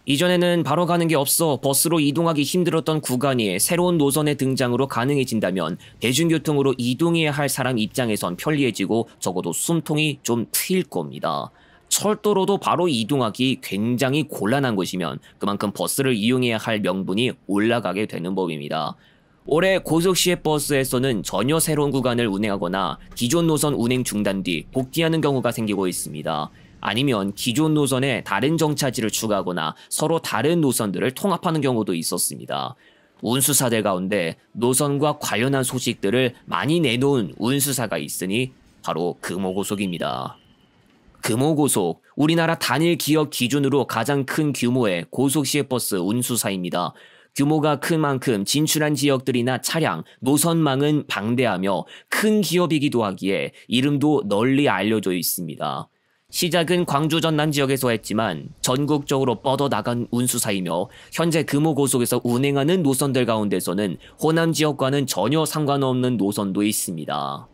이전에는 바로 가는 게 없어 버스로 이동하기 힘들었던 구간이 새로운 노선의 등장으로 가능해진다면 대중교통으로 이동해야 할 사람 입장에선 편리해지고 적어도 숨통이 좀 트일 겁니다. 철도로도 바로 이동하기 굉장히 곤란한 곳이면 그만큼 버스를 이용해야 할 명분이 올라가게 되는 법입니다. 올해 고속시외버스에서는 전혀 새로운 구간을 운행하거나 기존 노선 운행 중단 뒤 복귀하는 경우가 생기고 있습니다. 아니면 기존 노선에 다른 정차지를 추가하거나 서로 다른 노선들을 통합하는 경우도 있었습니다. 운수사들 가운데 노선과 관련한 소식들을 많이 내놓은 운수사가 있으니 바로 금호고속입니다. 금호고속, 우리나라 단일 기업 기준으로 가장 큰 규모의 고속시외버스 운수사입니다. 규모가 큰 만큼 진출한 지역들이나 차량, 노선망은 방대하며 큰 기업이기도 하기에 이름도 널리 알려져 있습니다. 시작은 광주 전남 지역에서 했지만 전국적으로 뻗어나간 운수사이며 현재 금호고속에서 운행하는 노선들 가운데서는 호남 지역과는 전혀 상관없는 노선도 있습니다.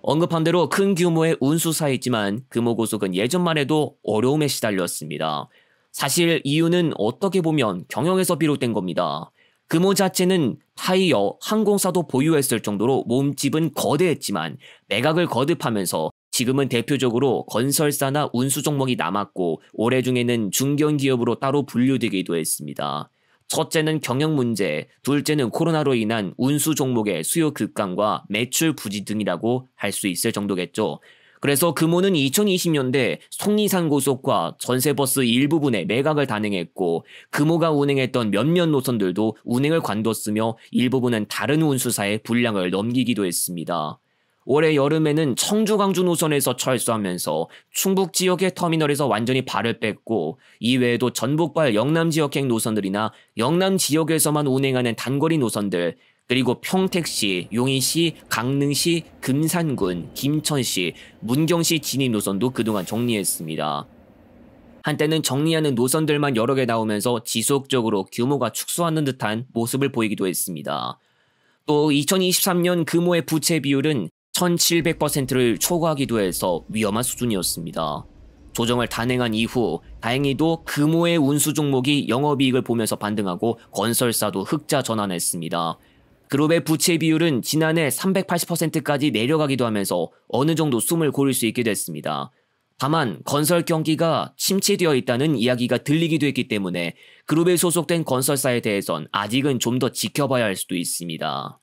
언급한 대로 큰 규모의 운수사이지만 금호고속은 예전만 해도 어려움에 시달렸습니다. 사실 이유는 어떻게 보면 경영에서 비롯된 겁니다. 금호 자체는 타이어, 항공사도 보유했을 정도로 몸집은 거대했지만 매각을 거듭하면서 지금은 대표적으로 건설사나 운수 종목이 남았고 올해 중에는 중견기업으로 따로 분류되기도 했습니다. 첫째는 경영 문제, 둘째는 코로나로 인한 운수 종목의 수요 급감과 매출 부진 등이라고 할 수 있을 정도겠죠. 그래서 금호는 2020년대 속리산 고속과 전세버스 일부분의 매각을 단행했고 금호가 운행했던 몇몇 노선들도 운행을 관뒀으며 일부분은 다른 운수사에 분량을 넘기기도 했습니다. 올해 여름에는 청주 광주 노선에서 철수하면서 충북 지역의 터미널에서 완전히 발을 뺐고 이외에도 전북발 영남 지역행 노선들이나 영남 지역에서만 운행하는 단거리 노선들 그리고 평택시, 용인시, 강릉시, 금산군, 김천시, 문경시 진입 노선도 그동안 정리했습니다. 한때는 정리하는 노선들만 여러 개 나오면서 지속적으로 규모가 축소하는 듯한 모습을 보이기도 했습니다. 또 2023년 금호의 부채 비율은 1700%를 초과하기도 해서 위험한 수준이었습니다. 조정을 단행한 이후 다행히도 금호의 운수 종목이 영업이익을 보면서 반등하고 건설사도 흑자 전환했습니다. 그룹의 부채 비율은 지난해 380%까지 내려가기도 하면서 어느 정도 숨을 고를 수 있게 됐습니다. 다만 건설 경기가 침체되어 있다는 이야기가 들리기도 했기 때문에 그룹에 소속된 건설사에 대해선 아직은 좀 더 지켜봐야 할 수도 있습니다.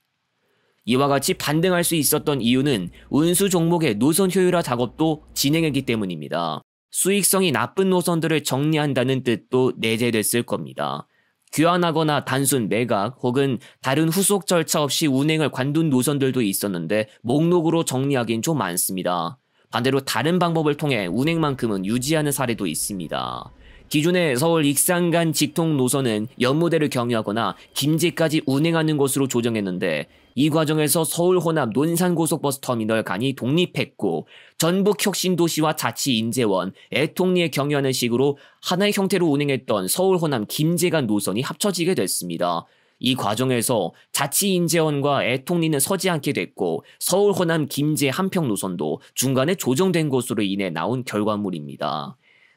이와 같이 반등할 수 있었던 이유는 운수 종목의 노선 효율화 작업도 진행했기 때문입니다. 수익성이 나쁜 노선들을 정리한다는 뜻도 내재됐을 겁니다. 교환하거나 단순 매각 혹은 다른 후속 절차 없이 운행을 관둔 노선들도 있었는데 목록으로 정리하긴 좀 많습니다. 반대로 다른 방법을 통해 운행만큼은 유지하는 사례도 있습니다. 기존의 서울 익산 간 직통 노선은 연무대를 경유하거나 김제까지 운행하는 것으로 조정했는데 이 과정에서 서울 호남 논산 고속버스 터미널 간이 독립했고 전북 혁신도시와 자치 인제원, 애통리에 경유하는 식으로 하나의 형태로 운행했던 서울 호남 김제 간 노선이 합쳐지게 됐습니다. 이 과정에서 자치 인제원과 애통리는 서지 않게 됐고 서울 호남 김제 한평 노선도 중간에 조정된 것으로 인해 나온 결과물입니다.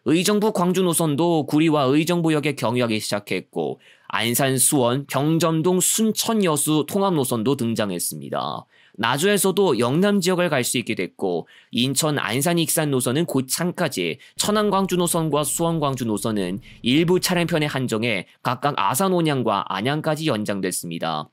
의정부 광주 노선도 구리와 의정부역에 경유하기 시작했고 안산 수원, 병점동 순천 여수 통합 노선도 등장했습니다. 나주에서도 영남 지역을 갈 수 있게 됐고 인천 안산 익산 노선은 고창까지, 천안 광주 노선과 수원 광주 노선은 일부 차량편에 한정해 각각 아산 온양과 안양까지 연장됐습니다.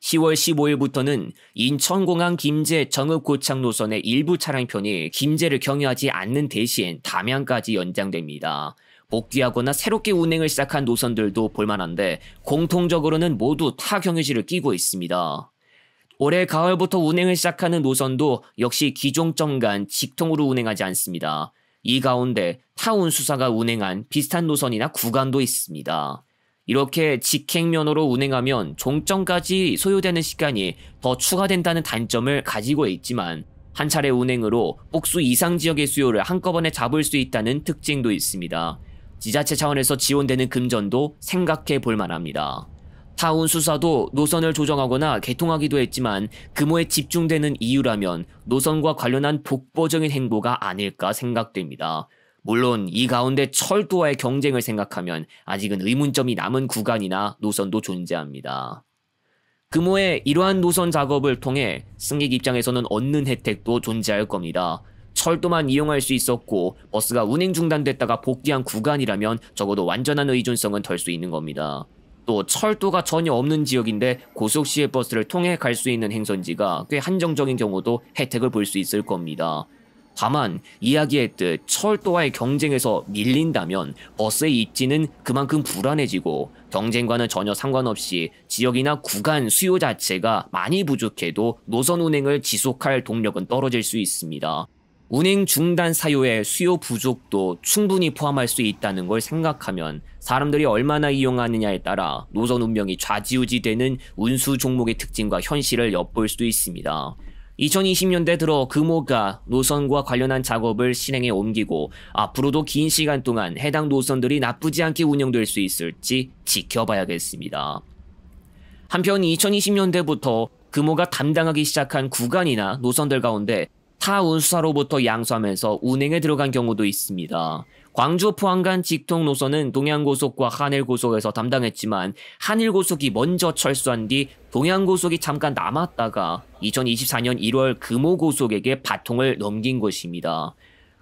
10월 15일부터는 인천공항 김제 정읍 고창 노선의 일부 차량편이 김제를 경유하지 않는 대신 담양까지 연장됩니다. 복귀하거나 새롭게 운행을 시작한 노선들도 볼만한데 공통적으로는 모두 타 경유지를 끼고 있습니다. 올해 가을부터 운행을 시작하는 노선도 역시 기종점 간 직통으로 운행하지 않습니다. 이 가운데 타 운수사가 운행한 비슷한 노선이나 구간도 있습니다. 이렇게 직행면허로 운행하면 종점까지 소요되는 시간이 더 추가된다는 단점을 가지고 있지만 한 차례 운행으로 복수 이상 지역의 수요를 한꺼번에 잡을 수 있다는 특징도 있습니다. 지자체 차원에서 지원되는 금전도 생각해 볼 만합니다. 타 운수사도 노선을 조정하거나 개통하기도 했지만 금호에 집중되는 이유라면 노선과 관련한 독보적인 행보가 아닐까 생각됩니다. 물론 이 가운데 철도와의 경쟁을 생각하면 아직은 의문점이 남은 구간이나 노선도 존재합니다. 금호의 이러한 노선 작업을 통해 승객 입장에서는 얻는 혜택도 존재할 겁니다. 철도만 이용할 수 있었고 버스가 운행 중단됐다가 복귀한 구간이라면 적어도 완전한 의존성은 덜 수 있는 겁니다. 또 철도가 전혀 없는 지역인데 고속 시외버스를 통해 갈 수 있는 행선지가 꽤 한정적인 경우도 혜택을 볼 수 있을 겁니다. 다만 이야기했듯 철도와의 경쟁에서 밀린다면 버스의 입지는 그만큼 불안해지고 경쟁과는 전혀 상관없이 지역이나 구간 수요 자체가 많이 부족해도 노선 운행을 지속할 동력은 떨어질 수 있습니다. 운행 중단 사유의 수요 부족도 충분히 포함할 수 있다는 걸 생각하면 사람들이 얼마나 이용하느냐에 따라 노선 운명이 좌지우지되는 운수 종목의 특징과 현실을 엿볼 수도 있습니다. 2020년대 들어 금호가 노선과 관련한 작업을 실행해 옮기고 앞으로도 긴 시간 동안 해당 노선들이 나쁘지 않게 운영될 수 있을지 지켜봐야겠습니다. 한편 2020년대부터 금호가 담당하기 시작한 구간이나 노선들 가운데 타 운수사로부터 양수하면서 운행에 들어간 경우도 있습니다. 광주 포항 간 직통 노선은 동양고속과 한일고속에서 담당했지만 한일고속이 먼저 철수한 뒤 동양고속이 잠깐 남았다가 2024년 1월 금호고속에게 바통을 넘긴 것입니다.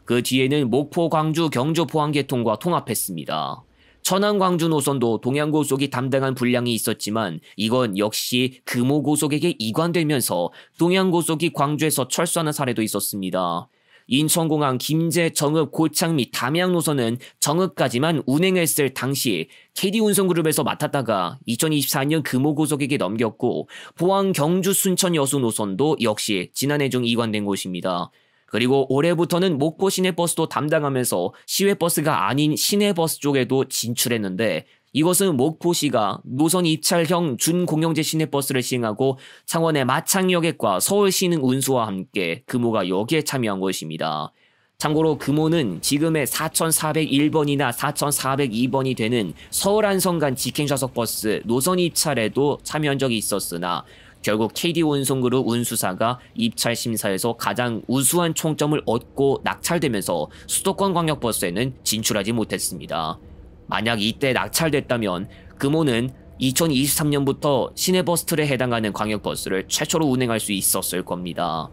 그 뒤에는 목포, 광주, 경주, 포항 계통과 통합했습니다. 천안 광주 노선도 동양고속이 담당한 분량이 있었지만 이건 역시 금호고속에게 이관되면서 동양고속이 광주에서 철수하는 사례도 있었습니다. 인천공항, 김제, 정읍, 고창 및 담양 노선은 정읍까지만 운행했을 당시 KD운송그룹에서 맡았다가 2024년 금호고속에게 넘겼고 포항, 경주, 순천, 여수 노선도 역시 지난해 중 이관된 곳입니다. 그리고 올해부터는 목포 시내버스도 담당하면서 시외버스가 아닌 시내버스 쪽에도 진출했는데 이것은 목포시가 노선 입찰형 준공영제 시내버스를 시행하고 창원의 마창여객과 서울시흥 운수와 함께 금호가 여기에 참여한 것입니다. 참고로 금호는 지금의 4401번이나 4402번이 되는 서울 안성 간 직행좌석 버스 노선 입찰에도 참여한 적이 있었으나 결국 KD운송그룹 운수사가 입찰 심사에서 가장 우수한 총점을 얻고 낙찰되면서 수도권 광역버스에는 진출하지 못했습니다. 만약 이때 낙찰됐다면 금호는 2023년부터 시내버스 틀에 해당하는 광역버스를 최초로 운행할 수 있었을 겁니다.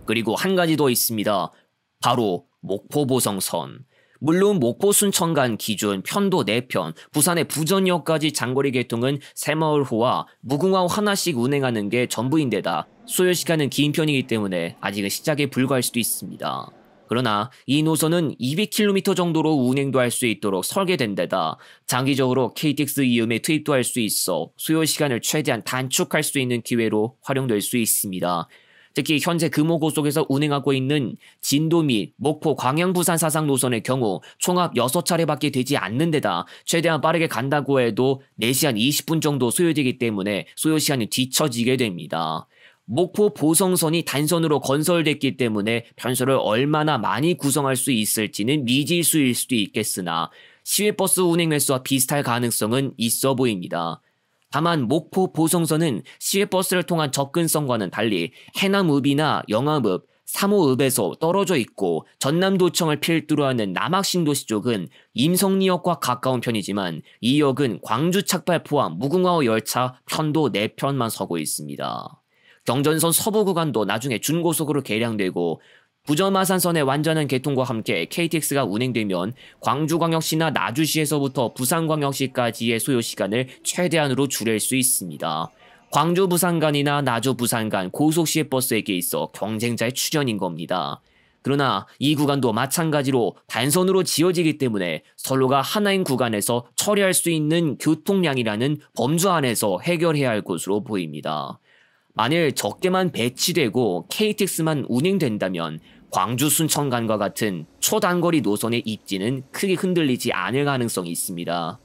그리고 한 가지 더 있습니다. 바로 목포보성선. 물론 목포 순천 간 기준 편도 4편, 부산의 부전역까지 장거리 계통은 새마을호와 무궁화호 하나씩 운행하는 게 전부인데다 소요시간은 긴 편이기 때문에 아직은 시작에 불과할 수도 있습니다. 그러나 이 노선은 200km 정도로 운행도 할 수 있도록 설계된 데다 장기적으로 KTX 이음에 투입도 할 수 있어 소요시간을 최대한 단축할 수 있는 기회로 활용될 수 있습니다. 특히 현재 금호고속에서 운행하고 있는 진도 및 목포, 광양, 부산 사상 노선의 경우 총합 6차례밖에 되지 않는 데다 최대한 빠르게 간다고 해도 4시간 20분 정도 소요되기 때문에 소요시간이 뒤처지게 됩니다. 목포 보성선이 단선으로 건설됐기 때문에 편수를 얼마나 많이 구성할 수 있을지는 미지수일 수도 있겠으나 시외버스 운행 횟수와 비슷할 가능성은 있어 보입니다. 다만 목포 보성선은 시외버스를 통한 접근성과는 달리 해남읍이나 영암읍, 3호읍에서 떨어져 있고 전남도청을 필두로 하는 남학신도시 쪽은 임성리역과 가까운 편이지만 이 역은 광주 착발 포함 무궁화호 열차 편도 4편만 서고 있습니다. 경전선 서부 구간도 나중에 준고속으로 개량되고 부저마산선의 완전한 개통과 함께 KTX가 운행되면 광주광역시나 나주시에서부터 부산광역시까지의 소요시간을 최대한으로 줄일 수 있습니다. 광주 부산 간이나 나주 부산 간 고속시외버스에게 있어 경쟁자의 출현인 겁니다. 그러나 이 구간도 마찬가지로 단선으로 지어지기 때문에 선로가 하나인 구간에서 처리할 수 있는 교통량이라는 범주 안에서 해결해야 할 것으로 보입니다. 만일 적게만 배치되고 KTX만 운행된다면 광주 순천 간과 같은 초단거리 노선의 입지는 크게 흔들리지 않을 가능성이 있습니다.